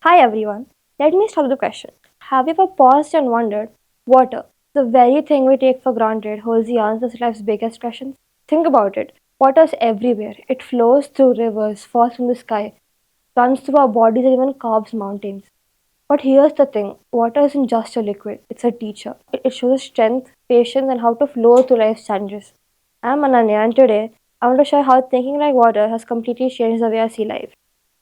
Hi everyone. Let me start with the question. Have you ever paused and wondered, water, the very thing we take for granted, holds the answers to life's biggest questions? Think about it. Water is everywhere. It flows through rivers, falls from the sky, runs through our bodies, and even carves mountains. But here's the thing, water isn't just a liquid, it's a teacher. It shows us strength, patience, and how to flow through life's challenges. I'm Ananya, and today I want to share how thinking like water has completely changed the way I see life.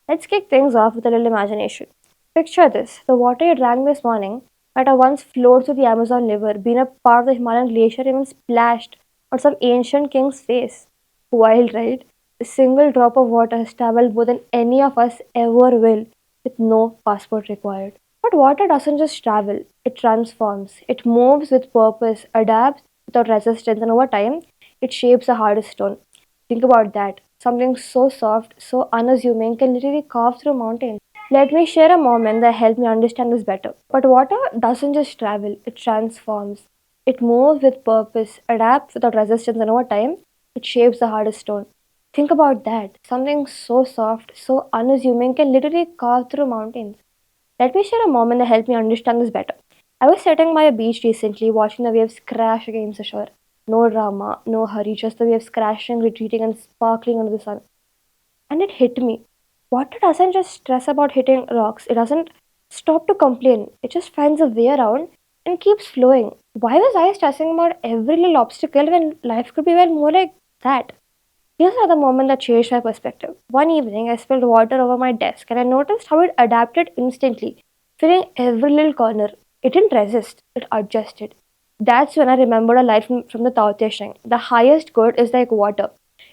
Let's kick things off with a little imagination. Picture this, the water you drank this morning might have once flowed through the Amazon River, been a part of the Himalayan glacier, even splashed on some ancient king's face. Wild, right? A single drop of water has traveled more than any of us ever will, with no passport required. But water doesn't just travel, it transforms. It moves with purpose, adapts without resistance, and over time, it shapes the hardest stone. Think about that. Something so soft, so unassuming can literally carve through mountains. Let me share a moment that helped me understand this better. But water doesn't just travel, it transforms. It moves with purpose, adapts without resistance, and over time, it shapes the hardest stone. Think about that. Something so soft, so unassuming can literally carve through mountains. Let me share a moment that helped me understand this better. I was sitting by a beach recently watching the waves crash against the shore. No drama, no hurry, just the waves crashing, retreating, and sparkling under the sun. And it hit me. Water doesn't just stress about hitting rocks, it doesn't stop to complain. It just finds a way around and keeps flowing. Why was I stressing about every little obstacle when life could be well more like that? Here's another moment that changed my perspective. One evening, I spilled water over my desk and I noticed how it adapted instantly, filling every little corner. It didn't resist, it adjusted. That's when I remembered a line from the Tao Te Ching. The highest good is like water.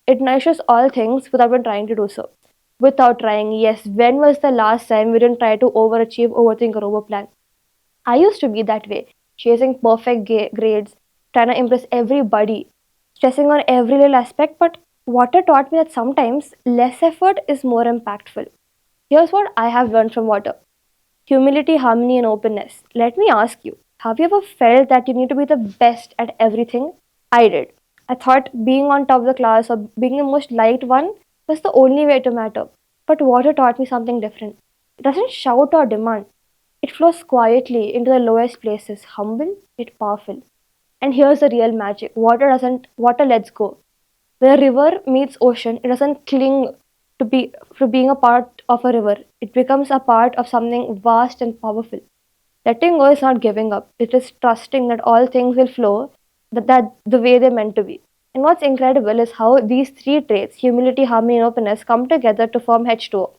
It nourishes all things without even trying to do so. Without trying, yes. When was the last time we didn't try to overachieve, overthink, or overplan? I used to be that way, chasing perfect grades, trying to impress everybody, stressing on every little aspect. But water taught me that sometimes less effort is more impactful. Here's what I have learned from water: humility, harmony, and openness. Let me ask you, have you ever felt that you need to be the best at everything? I did. I thought being on top of the class or being the most liked one was the only way to matter. But water taught me something different. It doesn't shout or demand. It flows quietly into the lowest places, humble yet powerful. And here's the real magic. Water lets go. When a river meets ocean, it doesn't cling to being a part of a river. It becomes a part of something vast and powerful. Letting go is not giving up. It is trusting that all things will flow that the way they're meant to be. And what's incredible is how these three traits, humility, harmony, and openness, come together to form H2O,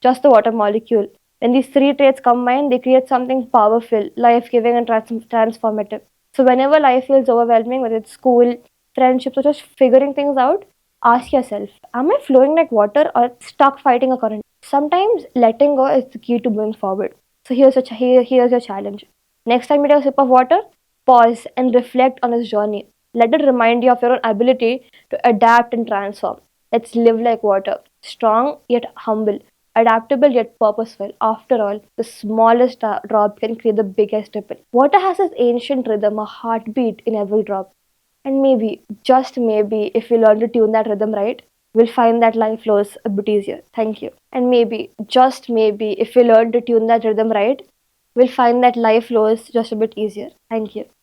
just the water molecule. When these three traits combine, they create something powerful, life giving, and transformative. So, whenever life feels overwhelming, whether it's school, friendships, or just figuring things out, ask yourself, am I flowing like water or stuck fighting a current? Sometimes letting go is the key to moving forward. So, here's your challenge. Next time you take a sip of water, pause and reflect on this journey. Let it remind you of your own ability to adapt and transform. Let's live like water, strong yet humble, adaptable yet purposeful. After all, the smallest drop can create the biggest ripple. Water has this ancient rhythm, a heartbeat in every drop. And maybe, just maybe, if we learn to tune that rhythm right, we'll find that life flows a bit easier. Thank you. And maybe, just maybe, if we learn to tune that rhythm right, we'll find that life flows just a bit easier. Thank you.